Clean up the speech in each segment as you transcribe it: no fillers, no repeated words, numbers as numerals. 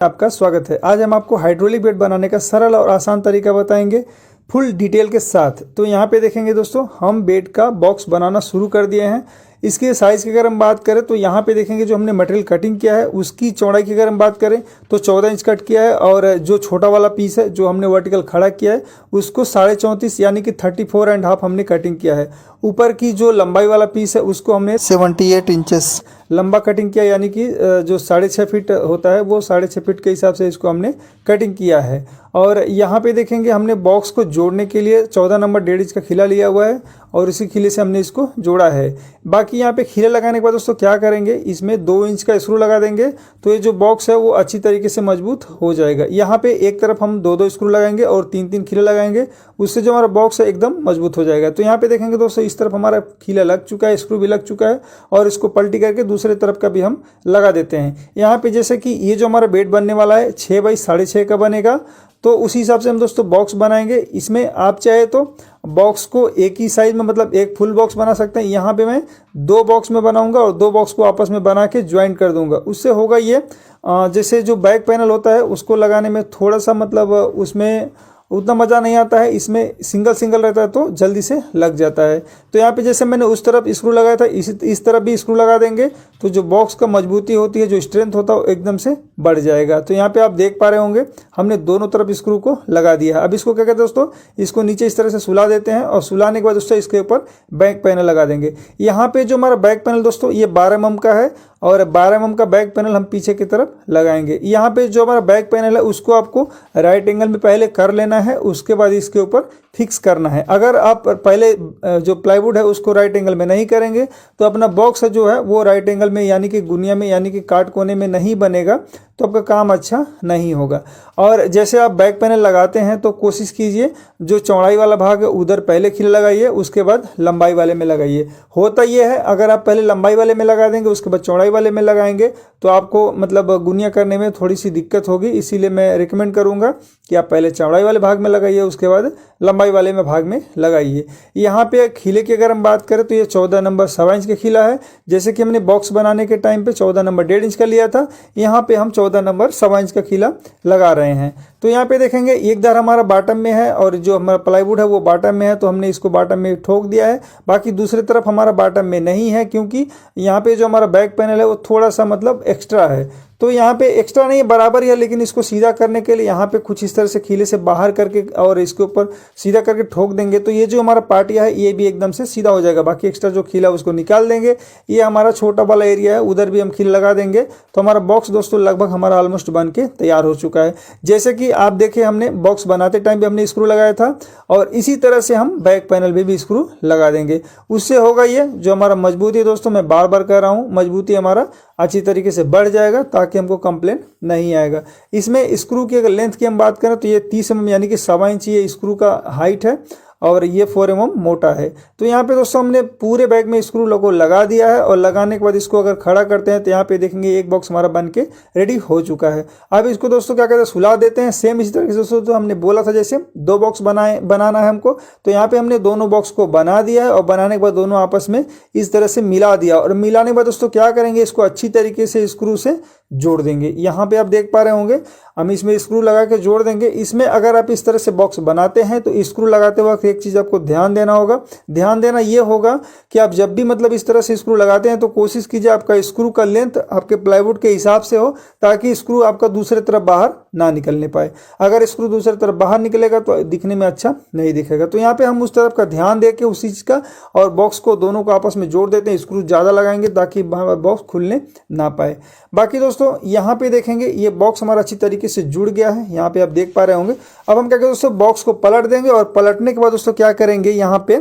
आपका स्वागत है। आज हम आपको हाइड्रोलिक बेड बनाने का सरल और आसान तरीका बताएंगे फुल डिटेल के साथ। तो यहाँ पे देखेंगे दोस्तों, हम बेड का बॉक्स बनाना शुरू कर दिए हैं। इसके साइज़ की अगर हम बात करें तो यहाँ पे देखेंगे जो हमने मटेरियल कटिंग किया है उसकी चौड़ाई की अगर हम बात करें तो 14 इंच कट किया है, और जो छोटा वाला पीस है जो हमने वर्टिकल खड़ा किया है उसको 34.5 यानी कि 34.5 हमने कटिंग किया है। ऊपर की जो लंबाई वाला पीस है उसको हमने 78 इंचेस लंबा कटिंग किया, यानी कि जो 6.5 फीट होता है वो 6.5 फीट के हिसाब से इसको हमने कटिंग किया है। और यहाँ पे देखेंगे हमने बॉक्स को जोड़ने के लिए 14 नंबर 1.5 इंच का खिला लिया हुआ है और इसी खिले से हमने इसको जोड़ा है। बाकी यहाँ पे खिले लगाने के बाद दोस्तों क्या करेंगे, इसमें 2 इंच का स्क्रू लगा देंगे तो ये जो बॉक्स है वो अच्छी तरीके से मजबूत हो जाएगा। यहाँ पे एक तरफ हम 2-2 स्क्रू लगाएंगे और 3-3 खिले लगाएंगे, उससे जो हमारा बॉक्स है एकदम मजबूत हो जाएगा। तो यहाँ पे देखेंगे दोस्तों इस तरफ हमारा खिला लग चुका है, स्क्रू भी लग चुका है, और इसको पलटी करके दूसरे तरफ का भी हम लगा देते हैं। यहाँ पे जैसे कि ये जो हमारा बेड बनने वाला है 6 बाई 6.5 का बनेगा, तो उसी हिसाब से हम दोस्तों बॉक्स बनाएंगे। इसमें आप चाहे तो बॉक्स को एक ही साइज में, मतलब एक फुल बॉक्स बना सकते हैं। यहाँ पे मैं 2 बॉक्स में बनाऊंगा और 2 बॉक्स को आपस में बना के ज्वाइन कर दूंगा। उससे होगा ये, जैसे जो बैक पैनल होता है उसको लगाने में थोड़ा सा मतलब उसमें उतना मज़ा नहीं आता है, इसमें सिंगल सिंगल रहता है तो जल्दी से लग जाता है। तो यहाँ पे जैसे मैंने उस तरफ स्क्रू लगाया था इस तरफ भी स्क्रू लगा देंगे, तो जो बॉक्स का मजबूती होती है, जो स्ट्रेंथ होता है वो एकदम से बढ़ जाएगा। तो यहाँ पे आप देख पा रहे होंगे हमने दोनों तरफ स्क्रू को लगा दिया है। अब इसको क्या कहते हैं दोस्तों, इसको नीचे इस तरह से सुला देते हैं और सुलाने के बाद दोस्तों इसके ऊपर बैक पैनल लगा देंगे। यहाँ पे जो हमारा बैक पैनल दोस्तों ये 12 mm का है और 12 mm का बैक पैनल हम पीछे की तरफ लगाएंगे। यहाँ पे जो हमारा बैक पैनल है उसको आपको राइट एंगल में पहले कर लेना है, उसके बाद इसके ऊपर फिक्स करना है। अगर आप पहले जो प्लाईवुड है उसको राइट एंगल में नहीं करेंगे तो अपना बॉक्स जो है वो राइट एंगल में यानी कि गुनिया में यानी कि काट कोने में नहीं बनेगा, तो आपका काम अच्छा नहीं होगा। और जैसे आप बैक पैनल लगाते हैं तो कोशिश कीजिए जो चौड़ाई वाला भाग है उधर पहले खिला लगाइए, उसके बाद लंबाई वाले में लगाइए। होता यह है अगर आप पहले लंबाई वाले में लगा देंगे उसके बाद चौड़ाई वाले में लगाएंगे तो आपको मतलब गुनिया करने में थोड़ी सी दिक्कत होगी। इसीलिए मैं रिकमेंड करूंगा कि आप पहले चौड़ाई वाले भाग में लगाइए, उसके बाद लंबाई वाले में भाग में लगाइए। यहाँ पे खिले की अगर हम बात करें तो ये 14 नंबर 1.25 इंच का खिला है। जैसे कि हमने बॉक्स बनाने के टाइम पे 14 नंबर 1.5 इंच का लिया था, यहाँ पे हम 14 नंबर 1.25 इंच का खिला लगा रहे हैं। तो यहाँ पे देखेंगे एक धार हमारा बॉटम में है और जो हमारा प्लाईवुड है वो बॉटम में है, तो हमने इसको बॉटम में ठोक दिया है। बाकी दूसरी तरफ हमारा बॉटम में नहीं है, क्योंकि यहाँ पे जो हमारा बैक पैनल है वो थोड़ा सा मतलब एक्स्ट्रा है। तो यहाँ पे एक्स्ट्रा नहीं है, बराबर ही है, लेकिन इसको सीधा करने के लिए यहाँ पे कुछ इस तरह से खिले से बाहर करके और इसके ऊपर सीधा करके ठोक देंगे तो ये जो हमारा पार्टिया है ये भी एकदम से सीधा हो जाएगा। बाकी एक्स्ट्रा जो खिला उसको निकाल देंगे। ये हमारा छोटा वाला एरिया है, उधर भी हम खिल लगा देंगे। तो हमारा बॉक्स दोस्तों लगभग हमारा ऑलमोस्ट बन के तैयार हो चुका है। जैसे कि आप देखें हमने बॉक्स बनाते टाइम भी हमने स्क्रू लगाया था और इसी तरह से हम बैक पैनल में भी स्क्रू लगा देंगे। उससे होगा ये जो हमारा मजबूती है दोस्तों, मैं बार बार कह रहा हूँ, मजबूती हमारा अच्छी तरीके से बढ़ जाएगा ताकि हमको कंप्लेन नहीं आएगा। इसमें स्क्रू की अगर लेंथ की हम बात करें तो ये 30 mm यानी कि 1.25 इंच ये स्क्रू का हाइट है और ये 4 mm मोटा है। तो यहाँ पे दोस्तों हमने पूरे बैग में स्क्रू लोगो लगा दिया है और लगाने के बाद इसको अगर खड़ा करते हैं तो यहाँ पे देखेंगे एक बॉक्स हमारा बन के रेडी हो चुका है। अब इसको दोस्तों क्या कहते हैं, सुला देते हैं। सेम इसी तरीके से दोस्तों तो हमने बोला था जैसे 2 बॉक्स बनाना है हमको, तो यहाँ पे हमने दोनों बॉक्स को बना दिया है और बनाने के बाद दोनों आपस में इस तरह से मिला दिया। और मिलाने के बाद दोस्तों क्या करेंगे, इसको अच्छी तरीके से स्क्रू से जोड़ देंगे। यहाँ पे आप देख पा रहे होंगे हम इसमें स्क्रू लगा के जोड़ देंगे। इसमें अगर आप इस तरह से बॉक्स बनाते हैं तो स्क्रू लगाते वक्त एक चीज़ आपको ध्यान देना होगा। ध्यान देना ये होगा कि आप जब भी मतलब इस तरह से स्क्रू लगाते हैं तो कोशिश कीजिए आपका स्क्रू का लेंथ आपके प्लाईवुड के हिसाब से हो, ताकि स्क्रू आपका दूसरे तरफ बाहर ना निकलने पाए। अगर स्क्रू दूसरे तरफ बाहर निकलेगा तो दिखने में अच्छा नहीं दिखेगा। तो यहाँ पे हम उस तरफ का ध्यान दे के उस चीज़ का और बॉक्स को दोनों को आपस में जोड़ देते हैं। स्क्रू ज़्यादा लगाएंगे ताकि बॉक्स खुलने ना पाए। बाकी दोस्तों यहाँ पे देखेंगे ये बॉक्स हमारा अच्छी तरीके से जुड़ गया है, यहाँ पे आप देख पा रहे होंगे। अब हम क्या करेंगे दोस्तों, बॉक्स को पलट देंगे और पलटने के बाद दोस्तों क्या करेंगे, यहाँ पे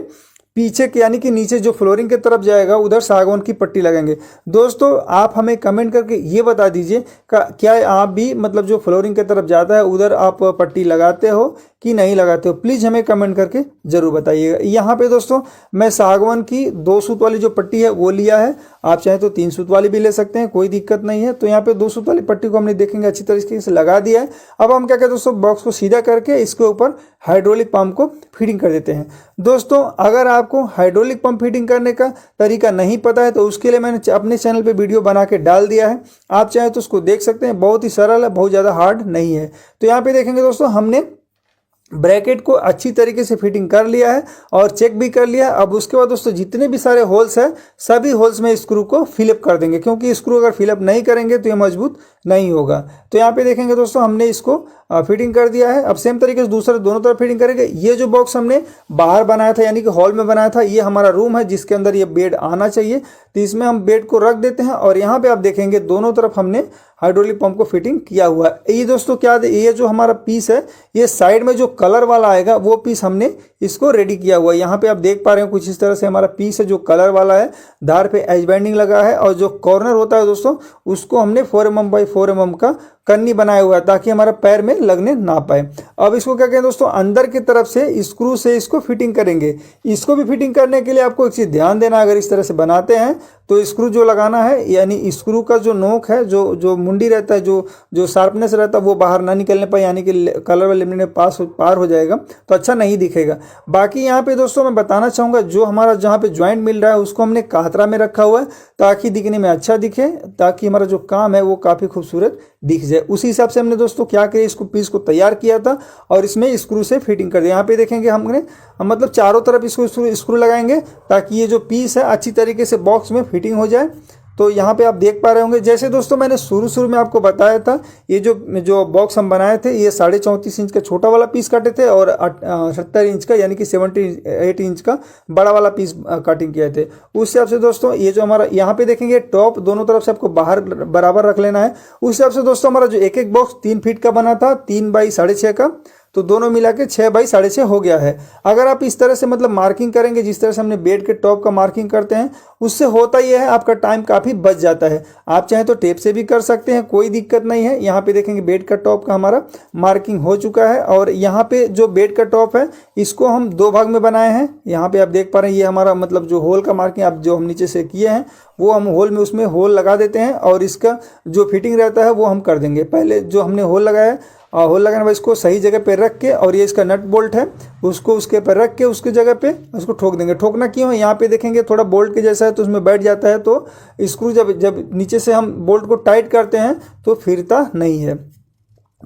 पीछे के यानी कि नीचे जो फ्लोरिंग की तरफ जाएगा उधर सागवान की पट्टी लगाएंगे। दोस्तों आप हमें कमेंट करके ये बता दीजिए क्या आप भी मतलब जो फ्लोरिंग की तरफ जाता है उधर आप पट्टी लगाते हो कि नहीं लगाते हो, प्लीज़ हमें कमेंट करके ज़रूर बताइएगा। यहाँ पे दोस्तों मैं सागवान की 2 सूत वाली जो पट्टी है वो लिया है, आप चाहे तो 3 सूत वाली भी ले सकते हैं, कोई दिक्कत नहीं है। तो यहाँ पे 2 सूत वाली पट्टी को हमने देखेंगे अच्छी तरीके से लगा दिया है। अब हम क्या करते हैं दोस्तों, बॉक्स को सीधा करके इसके ऊपर हाइड्रोलिक पंप को फिटिंग कर देते हैं। दोस्तों अगर आपको हाइड्रोलिक पंप फिटिंग करने का तरीका नहीं पता है तो उसके लिए मैंने अपने चैनल पे वीडियो बना के डाल दिया है, आप चाहे तो उसको देख सकते हैं। बहुत ही सरल है, बहुत ज़्यादा हार्ड नहीं है। तो यहाँ पे देखेंगे दोस्तों, हमने ब्रैकेट को अच्छी तरीके से फिटिंग कर लिया है और चेक भी कर लिया। अब उसके बाद दोस्तों जितने भी सारे होल्स हैं सभी होल्स में स्क्रू को फिलअप कर देंगे, क्योंकि स्क्रू अगर फिलअप नहीं करेंगे तो ये मजबूत नहीं होगा। तो यहाँ पे देखेंगे दोस्तों हमने इसको फिटिंग कर दिया है। अब सेम तरीके से दूसरे दोनों तरफ फिटिंग करेंगे। ये जो बॉक्स हमने बाहर बनाया था यानी कि हॉल में बनाया था, ये हमारा रूम है जिसके अंदर ये बेड आना चाहिए। तो इसमें हम बेड को रख देते हैं और यहाँ पे आप देखेंगे दोनों तरफ हमने हाइड्रोलिक पंप को फिटिंग किया हुआ है। ये दोस्तों क्या है, ये जो हमारा पीस है ये साइड में जो कलर वाला आएगा वो पीस हमने इसको रेडी किया हुआ है। यहाँ पे आप देख पा रहे हो कुछ इस तरह से हमारा पीस है जो कलर वाला है, धार पे एज बैंडिंग लगा है और जो कॉर्नर होता है दोस्तों उसको हमने 4 mm बाई 4 mm का कन्नी बनाया हुआ है ताकि हमारा पैर में लगने ना पाए। अब इसको क्या कहें दोस्तों, अंदर की तरफ से स्क्रू से इसको फिटिंग करेंगे। इसको भी फिटिंग करने के लिए आपको एक चीज़ ध्यान देना, अगर इस तरह से बनाते हैं तो स्क्रू जो लगाना है यानी स्क्रू का जो नोक है, जो मुंडी रहता है, जो शार्पनेस रहता है वो बाहर ना निकलने पाए, यानी कि कलर व लेमिनेट पार हो जाएगा तो अच्छा नहीं दिखेगा। बाकी यहाँ पे दोस्तों मैं बताना चाहूँगा, जो हमारा जहाँ पे ज्वाइंट मिल रहा है उसको हमने कातरा में रखा हुआ है ताकि दिखने में अच्छा दिखे, ताकि हमारा जो काम है वो काफ़ी खूबसूरत दिख जाए। उसी हिसाब से हमने दोस्तों क्या किया, इसको पीस को तैयार किया था और इसमें स्क्रू से फिटिंग कर दिया। यहाँ पे देखेंगे हमने मतलब चारों तरफ इसको स्क्रू लगाएंगे ताकि ये जो पीस है अच्छी तरीके से बॉक्स में फिटिंग हो जाए। तो यहाँ पे आप देख पा रहे होंगे, जैसे दोस्तों मैंने शुरू में आपको बताया था, ये जो बॉक्स हम बनाए थे ये 34.5 इंच का छोटा वाला पीस काटे थे और 70 इंच का यानी कि 78 इंच का बड़ा वाला पीस कटिंग किए थे। उस हिसाब से दोस्तों ये जो हमारा यहाँ पे देखेंगे टॉप दोनों तरफ से आपको बाहर बराबर रख लेना है। उस हिसाब से दोस्तों हमारा जो एक बॉक्स 3 फीट का बना था, 3 बाई 6.5 का, तो दोनों मिला के 6 बाई 6.5 हो गया है। अगर आप इस तरह से मतलब मार्किंग करेंगे जिस तरह से हमने बेड के टॉप का मार्किंग करते हैं, उससे होता ही है आपका टाइम काफ़ी बच जाता है। आप चाहें तो टेप से भी कर सकते हैं, कोई दिक्कत नहीं है। यहाँ पे देखेंगे बेड का टॉप का हमारा मार्किंग हो चुका है और यहाँ पे जो बेड का टॉप है इसको हम 2 भाग में बनाए हैं। यहाँ पे आप देख पा रहे हैं ये हमारा मतलब जो होल का मार्किंग आप जो हम नीचे से किए हैं वो हम होल में उसमें होल लगा देते हैं और इसका जो फिटिंग रहता है वो हम कर देंगे। पहले जो हमने होल लगाया है होल लगाने बाद इसको सही जगह पे रख के, और ये इसका नट बोल्ट है उसको उसके पर रख के उसके जगह पे उसको ठोक देंगे। ठोकना क्यों है, यहाँ पे देखेंगे थोड़ा बोल्ट के जैसा है तो उसमें बैठ जाता है, तो स्क्रू जब नीचे से हम बोल्ट को टाइट करते हैं तो फिरता नहीं है,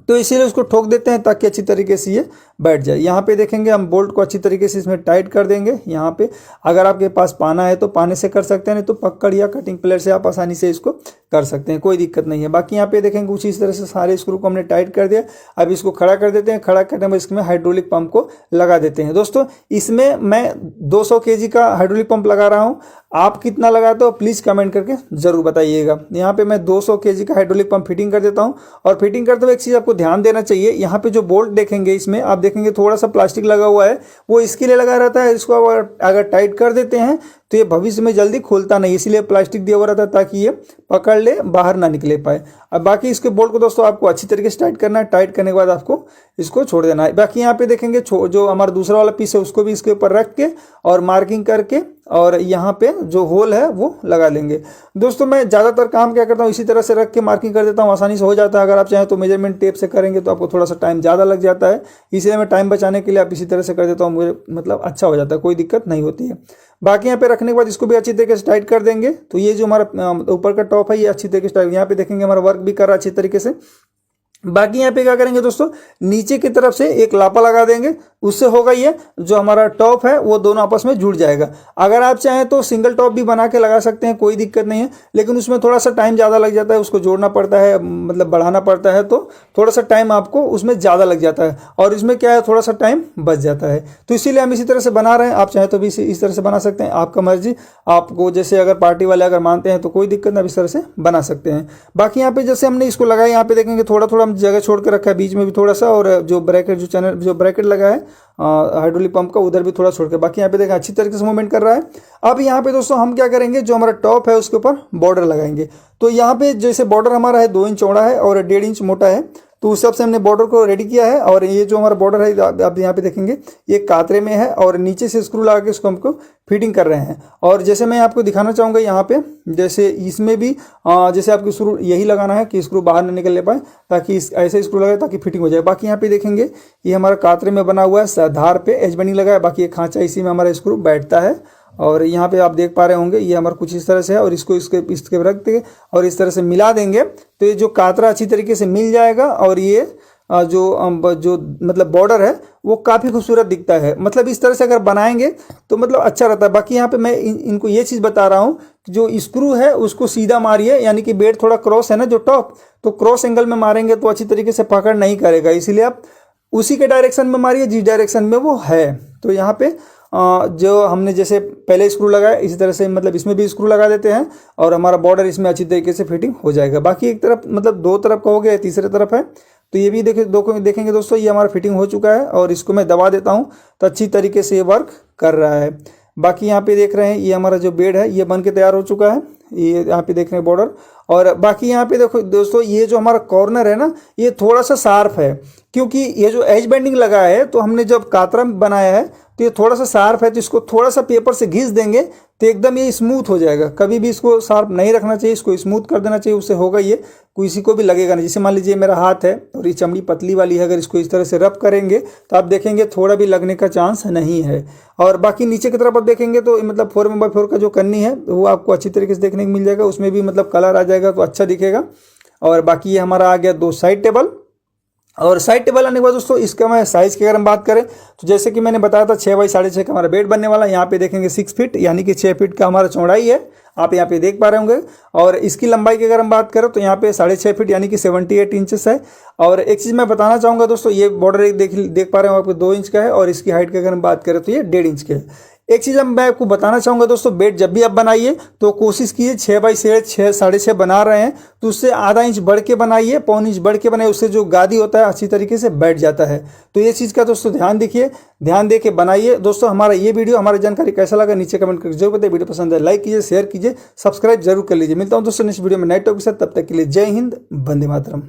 तो इसीलिए उसको ठोक देते हैं ताकि अच्छी तरीके से ये बैठ जाए। यहाँ पे देखेंगे हम बोल्ट को अच्छी तरीके से इसमें टाइट कर देंगे। यहाँ पे अगर आपके पास पाना है तो पाने से कर सकते हैं, नहीं तो पकड़ या कटिंग प्लेट से आप आसानी से इसको कर सकते हैं, कोई दिक्कत नहीं है। बाकी यहाँ पे देखेंगे कुछ इस तरह से सारे स्क्रू को हमने टाइट कर दिया। अब इसको खड़ा कर देते हैं। खड़ा करने में इसमें हाइड्रोलिक पंप को लगा देते हैं। दोस्तों इसमें मैं 200 kg का हाइड्रोलिक पंप लगा रहा हूँ, आप कितना लगाते हो प्लीज़ कमेंट करके ज़रूर बताइएगा। यहाँ पे मैं 200 kg का हाइड्रोलिक पंप फिटिंग कर देता हूँ। और फिटिंग करते हुए एक चीज़ आपको ध्यान देना चाहिए, यहाँ पे जो बोल्ट देखेंगे इसमें आप देखेंगे थोड़ा सा प्लास्टिक लगा हुआ है, वो इसके लिए लगा रहता है। इसको अगर टाइट कर देते हैं तो ये भविष्य में जल्दी खुलता नहीं, इसीलिए प्लास्टिक दिया हुआ रहता है ताकि ये पकड़ ले, बाहर ना निकले पाए। अब बाकी इसके बोल्ट को दोस्तों आपको अच्छी तरीके से टाइट करना है। टाइट करने के बाद आपको इसको छोड़ देना है। बाकी यहाँ पे देखेंगे जो हमारा दूसरा वाला पीस है उसको भी इसके ऊपर रख के और मार्किंग करके और यहाँ पे जो होल है वो लगा लेंगे। दोस्तों मैं ज़्यादातर काम क्या करता हूँ, इसी तरह से रख के मार्किंग कर देता हूँ, आसानी से हो जाता है। अगर आप चाहें तो मेजरमेंट टेप से करेंगे तो आपको थोड़ा सा टाइम ज़्यादा लग जाता है, इसलिए मैं टाइम बचाने के लिए आप इसी तरह से कर देता हूँ, मुझे मतलब अच्छा हो जाता है, कोई दिक्कत नहीं होती है। बाकी यहाँ पे रखने के बाद इसको भी अच्छी तरीके से टाइट कर देंगे। तो ये जो हमारा ऊपर का टॉप है ये अच्छी तरीके से टाइट, यहाँ पे देखेंगे हमारा वर्क भी कर रहा है अच्छी तरीके से। बाकी यहाँ पे क्या करेंगे दोस्तों, नीचे की तरफ से एक लापा लगा देंगे, उससे होगा ये जो हमारा टॉप है वो दोनों आपस में जुड़ जाएगा। अगर आप चाहें तो सिंगल टॉप भी बना के लगा सकते हैं, कोई दिक्कत नहीं है, लेकिन उसमें थोड़ा सा टाइम ज़्यादा लग जाता है, उसको जोड़ना पड़ता है, मतलब बढ़ाना पड़ता है, तो थोड़ा सा टाइम आपको उसमें ज़्यादा लग जाता है और इसमें क्या है थोड़ा सा टाइम बच जाता है। तो इसीलिए हम इसी तरह से बना रहे हैं। आप चाहें तो भी इस तरह से बना सकते हैं, आपका मर्जी। आपको जैसे अगर पार्टी वाले अगर मानते हैं तो कोई दिक्कत नहीं, इस तरह से बना सकते हैं। बाकी यहाँ पे जैसे हमने इसको लगाया, यहाँ पे देखेंगे थोड़ा थोड़ा हम जगह छोड़ कर रखा है, बीच में भी थोड़ा सा, और जो ब्रैकेट लगा है हाइड्रोलिक पंप का उधर भी थोड़ा छोड़ के। बाकी यहाँ पे देखें अच्छी तरीके से मूवमेंट कर रहा है। अब यहाँ पे दोस्तों हम क्या करेंगे, जो हमारा टॉप है उसके ऊपर बॉर्डर लगाएंगे। तो यहाँ पे जैसे बॉर्डर हमारा है 2 इंच चौड़ा है और 1.5 इंच मोटा है, तो उस हिसाब से हमने बॉर्डर को रेडी किया है। और ये जो हमारा बॉर्डर है आप यहाँ पे देखेंगे ये कातरे में है और नीचे से स्क्रू लगा के इसको हमको फिटिंग कर रहे हैं। और जैसे मैं आपको दिखाना चाहूँगा यहाँ पे, जैसे इसमें भी जैसे आपको स्क्रू यही लगाना है कि स्क्रू बाहर न निकल ले पाए, ताकि ऐसे स्क्रू लगाए ताकि फिटिंग हो जाए। बाकी यहाँ पे देखेंगे ये हमारा कातरे में बना हुआ है, धार पे एज बनी लगा है, बाकी ये खांचा इसी में हमारा स्क्रू बैठता है। और यहाँ पे आप देख पा रहे होंगे ये हमारा कुछ इस तरह से है, और इसको इसके रख देंगे और इस तरह से मिला देंगे तो ये जो कातरा अच्छी तरीके से मिल जाएगा। और ये जो मतलब बॉर्डर है वो काफ़ी खूबसूरत दिखता है। मतलब इस तरह से अगर बनाएंगे तो मतलब अच्छा रहता है। बाकी यहाँ पे मैं इनको ये चीज़ बता रहा हूँ कि जो स्क्रू है उसको सीधा मारिए, यानी कि बेड थोड़ा क्रॉस है ना जो टॉप, तो क्रॉस एंगल में मारेंगे तो अच्छी तरीके से पकड़ नहीं करेगा, इसलिए आप उसी के डायरेक्शन में मारिए जिस डायरेक्शन में वो है। तो यहाँ पे जो हमने जैसे पहले स्क्रू लगाया इसी तरह से मतलब इसमें भी स्क्रू लगा देते हैं और हमारा बॉर्डर इसमें अच्छी तरीके से फिटिंग हो जाएगा। बाकी एक तरफ मतलब दो तरफ का हो गया, तीसरे तरफ है तो ये भी देखेंगे दोस्तों, ये हमारा फिटिंग हो चुका है। और इसको मैं दबा देता हूँ तो अच्छी तरीके से ये वर्क कर रहा है। बाकी यहाँ पे देख रहे हैं ये हमारा जो बेड है ये बन के तैयार हो चुका है, ये यहाँ पे देख रहे हैं बॉर्डर। और बाकी यहाँ पे देखो दोस्तों ये जो हमारा कॉर्नर है ना ये थोड़ा सा शार्प है, क्योंकि ये जो एज बेंडिंग लगा है तो हमने जब कातरा बनाया है तो ये थोड़ा सा शार्प है, तो इसको थोड़ा सा पेपर से घिस देंगे तो एकदम ये स्मूथ हो जाएगा। कभी भी इसको शार्प नहीं रखना चाहिए, इसको स्मूथ कर देना चाहिए, उससे होगा ये किसी को भी लगेगा नहीं। जैसे मान लीजिए मेरा हाथ है और ये चमड़ी पतली वाली है, अगर इसको इस तरह से रब करेंगे तो आप देखेंगे थोड़ा भी लगने का चांस नहीं है। और बाकी नीचे की तरफ आप देखेंगे तो मतलब 4x4 का जो कन्नी है वो आपको अच्छी तरीके से देखने को मिल जाएगा, उसमें भी मतलब कलर आ जाएगा तो अच्छा दिखेगा। और बाकी ये हमारा आ गया 2 साइड टेबल। और साइड टेबल आने के बाद दोस्तों इसका मैं साइज़ की अगर हम बात करें तो जैसे कि मैंने बताया था 6 बाई 6.5 का हमारा बेड बनने वाला है। यहाँ पे देखेंगे 6 फीट यानी कि 6 फीट का हमारा चौड़ाई है, आप यहाँ पे देख पा रहे होंगे। और इसकी लंबाई की अगर हम बात करें तो यहाँ पे 6.5 फीट यानी कि 78 इंचेस है। और एक चीज़ मैं बताना चाहूँगा दोस्तों, ये बॉर्डर एक देख पा रहे हो आपको 2 इंच का है, और इसकी हाइट की अगर हम बात करें तो ये 1.5 इंच के है। एक चीज़ मैं आपको बताना चाहूँगा दोस्तों, बेड जब भी आप बनाइए तो कोशिश कीजिए 6 बाई 6.5 बना रहे हैं तो उससे आधा इंच बढ़ के बनाइए, पौन इंच बढ़ के बनाइए, उससे जो गादी होता है अच्छी तरीके से बैठ जाता है। तो ये चीज़ का दोस्तों ध्यान दे के बनाइए। दोस्तों हमारा ये वीडियो हमारी जानकारी कैसा लगा नीचे कमेंट करके जरूर बताइए। वीडियो पसंद है लाइक कीजिए, शेयर कीजिए, सब्सक्राइब जरूर कर लीजिए। मिलता हूँ दोस्तों नेक्स्ट वीडियो में नए टॉपिक के साथ, तब तक के लिए जय हिंद, वंदे मातरम।